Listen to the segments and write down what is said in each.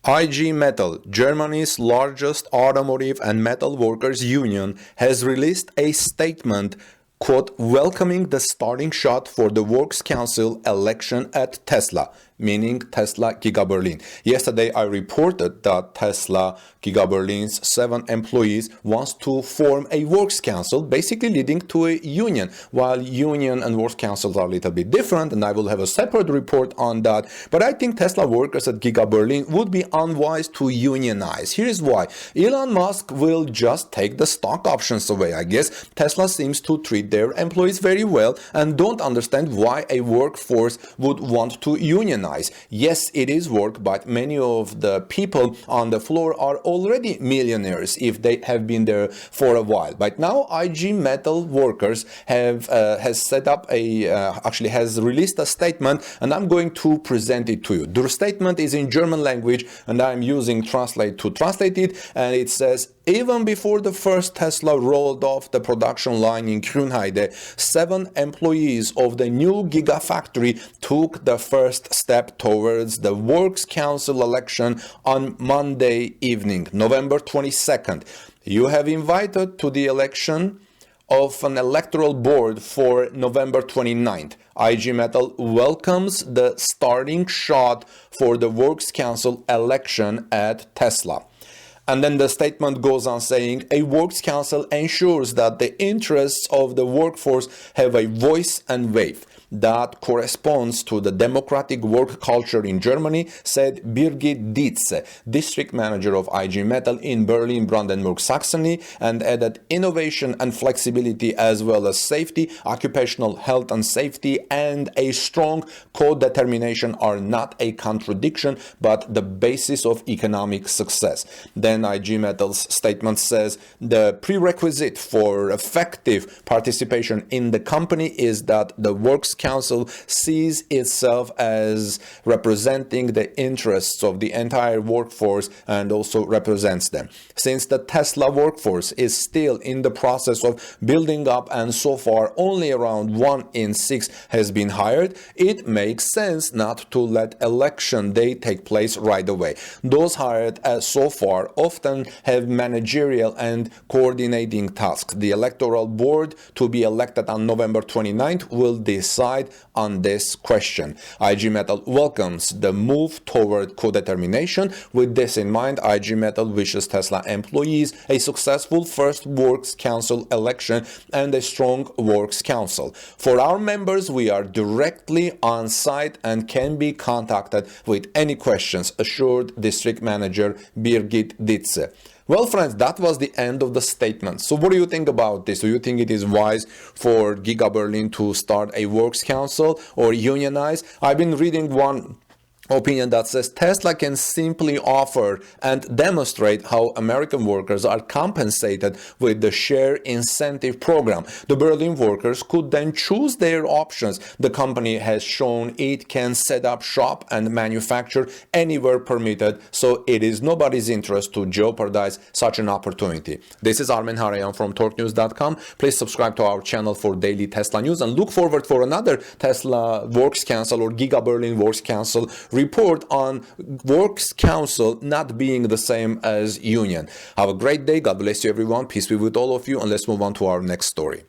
IG Metall, Germany's largest automotive and metal workers union, has released a statement, quote, welcoming the starting shot for the Works Council election at Tesla, meaning Tesla Giga Berlin. Yesterday, I reported that Tesla Giga Berlin's 7 employees wants to form a Works Council, basically leading to a union. While union and Works Councils are a little bit different, and I will have a separate report on that, but I think Tesla workers at Giga Berlin would be unwise to unionize. Here is why. Elon Musk will just take the stock options away, I guess. Tesla seems to treat their employees very well and don't understand why a workforce would want to unionize. Yes, it is work, but many of the people on the floor are already millionaires if they have been there for a while. But now IG Metall workers has set up has released a statement, and I'm going to present it to you. The statement is in German language, and I'm using Translate to translate it, and it says, even before the first Tesla rolled off the production line in Grünheide, 7 employees of the new Gigafactory took the first step towards the Works Council election on Monday evening, November 22nd. You have invited to the election of an electoral board for November 29th. IG Metall welcomes the starting shot for the Works Council election at Tesla. And then the statement goes on saying, a Works Council ensures that the interests of the workforce have a voice and weight. That corresponds to the democratic work culture in Germany, said Birgit Dietze, district manager of IG Metall in Berlin-Brandenburg-Saxony, and added innovation and flexibility as well as safety, occupational health and safety, and a strong co-determination are not a contradiction, but the basis of economic success. Then IG Metall's statement says the prerequisite for effective participation in the company is that the Works Council sees itself as representing the interests of the entire workforce and also represents them. Since the Tesla workforce is still in the process of building up and so far only around 1 in 6 has been hired, it makes sense not to let election day take place right away. Those hired so far often have managerial and coordinating tasks. The electoral board to be elected on November 29th will decide on this question. IG Metall welcomes the move toward co-determination. With this in mind, IG Metall wishes Tesla employees a successful first Works Council election and a strong Works Council. For our members, we are directly on site and can be contacted with any questions, assured District Manager Birgit Dietze. Well, friends, that was the end of the statement. So what do you think about this? Do you think it is wise for Giga Berlin to start a Works Council or unionize? I've been reading one opinion that says Tesla can simply offer and demonstrate how American workers are compensated with the share incentive program. The Berlin workers could then choose their options. The company has shown it can set up shop and manufacture anywhere permitted, so it is nobody's interest to jeopardize such an opportunity. This is Armen Harayan from TorqueNews.com. Please subscribe to our channel for daily Tesla news and look forward for another Tesla Works Council or Giga Berlin Works Council report on Works Council not being the same as union. Have a great day. God bless you, everyone. Peace be with all of you. And let's move on to our next story.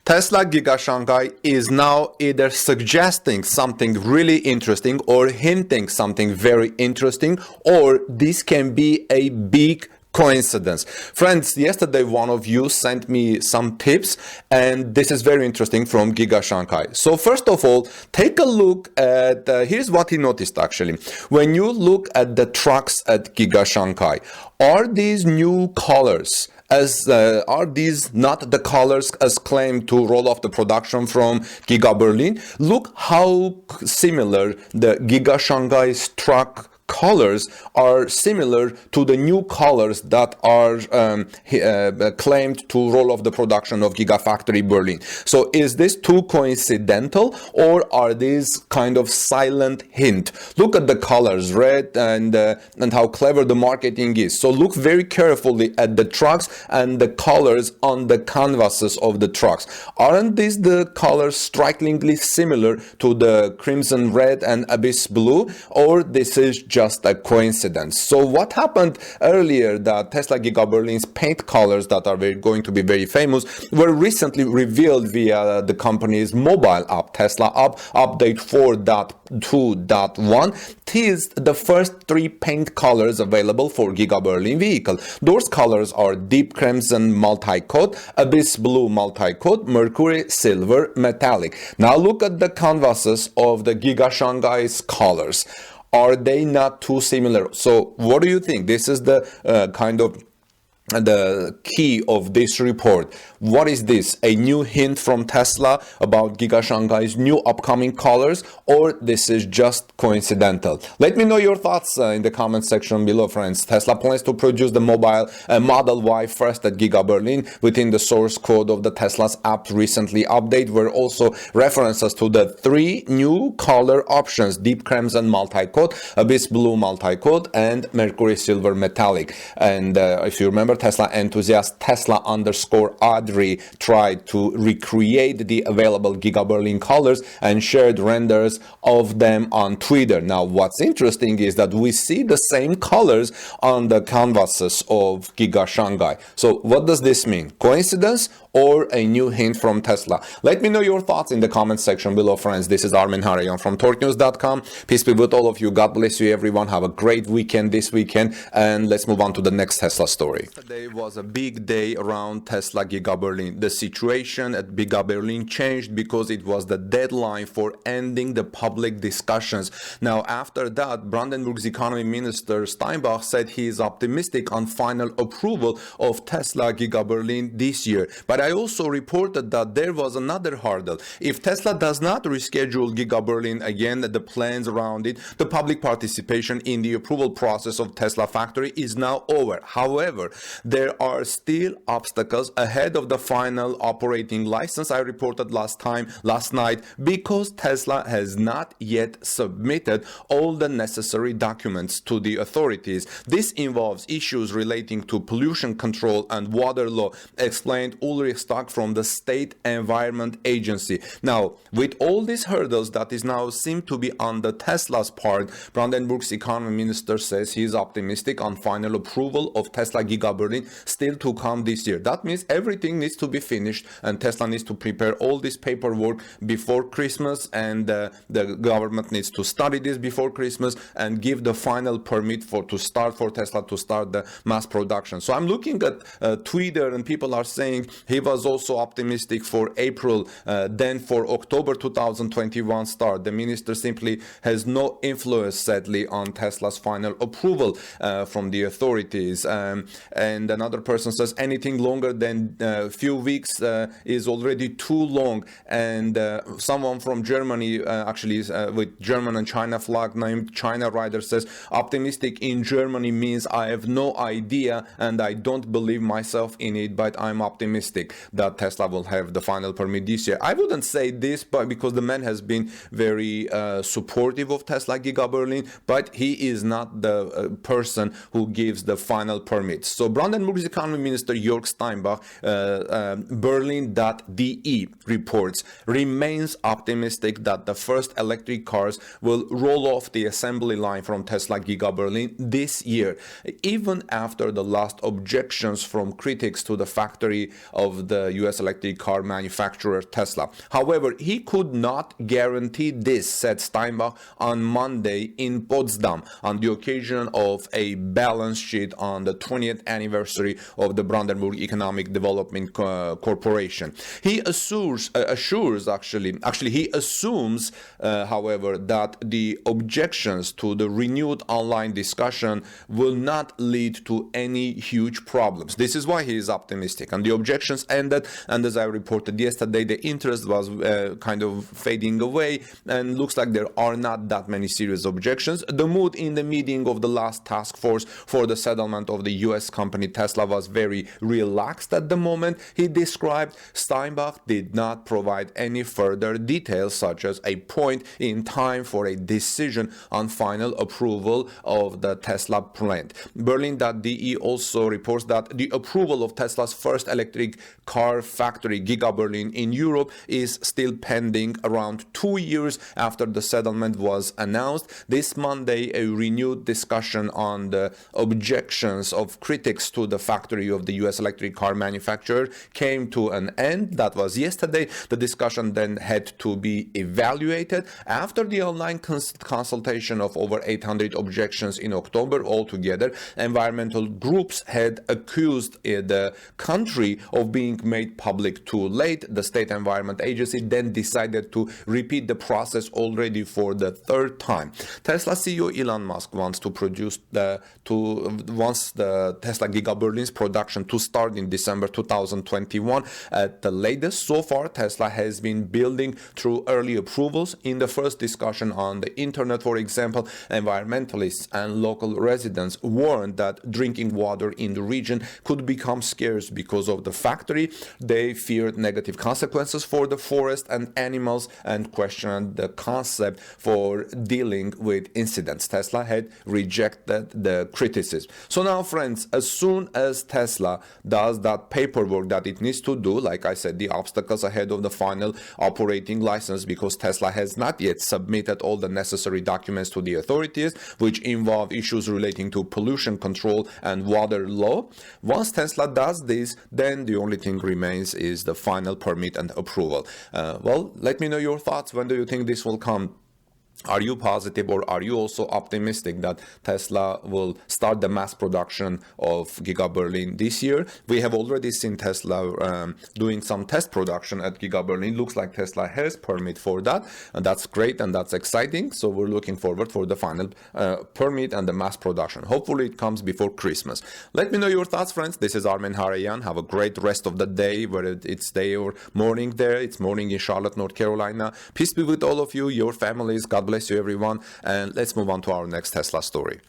Tesla Giga Shanghai is now either suggesting something really interesting or hinting something very interesting, or this can be a big coincidence. Friends, yesterday one of you sent me some tips, and this is very interesting from Giga Shanghai. So first of all, take a look at, here's what he noticed actually. When you look at the trucks at Giga Shanghai, are these new colors? Are these not the colors as claimed to roll off the production from Giga Berlin? Look how similar the Giga Shanghai's truck colors are similar to the new colors that are claimed to roll off the production of Gigafactory Berlin. So is this too coincidental, or are these kind of silent hint? Look at the colors, red, and how clever the marketing is. So look very carefully at the trucks and the colors on the canvases of the trucks. Aren't these the colors strikingly similar to the crimson red and abyss blue, or this is just just a coincidence. So what happened earlier, that Tesla Giga Berlin's paint colors that are going to be very famous were recently revealed via the company's mobile app. Tesla app update 4.2.1 teased the first 3 paint colors available for Giga Berlin vehicle. Those colors are deep crimson multi-coat, abyss blue multi-coat, mercury silver metallic. Now look at the canvases of the Giga Shanghai's colors. Are they not too similar? So what do you think? This is the kind of the key of this report. What is this? A new hint from Tesla about Giga Shanghai's new upcoming colors, or this is just coincidental? Let me know your thoughts in the comment section below, friends. Tesla plans to produce the mobile Model Y first at Giga Berlin. Within the source code of the Tesla's app recently updated were also references to the 3 new color options: deep crimson multi-coat, abyss blue multi-coat, and mercury silver metallic. And if you remember, Tesla enthusiast Tesla_Adri tried to recreate the available Giga Berlin colors and shared renders of them on Twitter. Now, what's interesting is that we see the same colors on the canvases of Giga Shanghai. So what does this mean? Coincidence or a new hint from Tesla? Let me know your thoughts in the comment section below, friends. This is Armin Harayan from TorqueNews.com. Peace be with all of you. God bless you, everyone. Have a great weekend this weekend, and let's move on to the next Tesla story. Today was a big day around Tesla Giga Berlin. The situation at Giga Berlin changed because it was the deadline for ending the public discussions. Now, after that, Brandenburg's economy minister Steinbach said he is optimistic on final approval of Tesla Giga Berlin this year. But I also reported that there was another hurdle. If Tesla does not reschedule Giga Berlin again, the plans around it, the public participation in the approval process of Tesla factory is now over. However, there are still obstacles ahead of the final operating license I reported last night, because Tesla has not yet submitted all the necessary documents to the authorities. This involves issues relating to pollution control and water law, explained Ulrich Stock from the State Environment Agency. Now, with all these hurdles that is now seem to be on the Tesla's part, Brandenburg's economy minister says he is optimistic on final approval of Tesla Giga Berlin still to come this year. That means everything needs to be finished, and Tesla needs to prepare all this paperwork before Christmas, and the government needs to study this before Christmas and give the final permit for Tesla to start the mass production. So I'm looking at Twitter, and people are saying he was also optimistic for April, then for October 2021 start. The minister simply has no influence, sadly, on Tesla's final approval from the authorities. And another person says anything longer than a few weeks is already too long. And someone from Germany, with German and China flag named China Rider, says optimistic in Germany means I have no idea and I don't believe myself in it, but I'm optimistic that Tesla will have the final permit this year. I wouldn't say this, but because the man has been very supportive of Tesla Giga Berlin, but he is not the person who gives the final permit. So Brandenburg's economy minister Jörg Steinbach, Berlin.de reports, remains optimistic that the first electric cars will roll off the assembly line from Tesla Giga Berlin this year, even after the last objections from critics to the factory of the US electric car manufacturer Tesla. However, he could not guarantee this, said Steinbach on Monday in Potsdam on the occasion of a balance sheet on the 20th anniversary of the Brandenburg Economic Development Corporation. He assumes, however, that the objections to the renewed online discussion will not lead to any huge problems. This is why he is optimistic. And the objections ended, and as I reported yesterday, the interest was kind of fading away, and looks like there are not that many serious objections. The mood in the meeting of the last task force for the settlement of the US company Tesla was very relaxed at the moment, he described. Steinbach did not provide any further details, such as a point in time for a decision on final approval of the Tesla plant. Berlin.de also reports that the approval of Tesla's first electric car factory Giga Berlin in Europe is still pending around 2 years after the settlement was announced. This Monday, a renewed discussion on the objections of critics to the factory of the US electric car manufacturer came to an end. That was yesterday. The discussion then had to be evaluated after the online consultation of over 800 objections in October. Altogether, environmental groups had accused the country of being made public too late. The State Environment Agency then decided to repeat the process already for the third time. Tesla CEO Elon Musk wants the Tesla Giga Berlin's production to start in December 2021 at the latest. So far, Tesla has been building through early approvals. In the first discussion on the internet, for example, environmentalists and local residents warned that drinking water in the region could become scarce because of the factory. They feared negative consequences for the forest and animals and questioned the concept for dealing with incidents. Tesla had rejected the criticism. So now, friends, as soon as Tesla does that paperwork that it needs to do, like I said, the obstacles ahead of the final operating license, because Tesla has not yet submitted all the necessary documents to the authorities, which involve issues relating to pollution control and water law. Once Tesla does this, then the only thing remains is the final permit and approval. Well, let me know your thoughts. When do you think this will come? Are you positive, or are you also optimistic that Tesla will start the mass production of Giga Berlin this year? We have already seen Tesla doing some test production at Giga Berlin. Looks like Tesla has permit for that, and that's great and that's exciting. So we're looking forward for the final permit and the mass production. Hopefully it comes before Christmas. Let me know your thoughts, friends. This is Armen Harayan. Have a great rest of the day, whether it's day or morning there. It's morning in Charlotte, North Carolina. Peace be with all of you, your families. God bless you, everyone. And let's move on to our next Tesla story.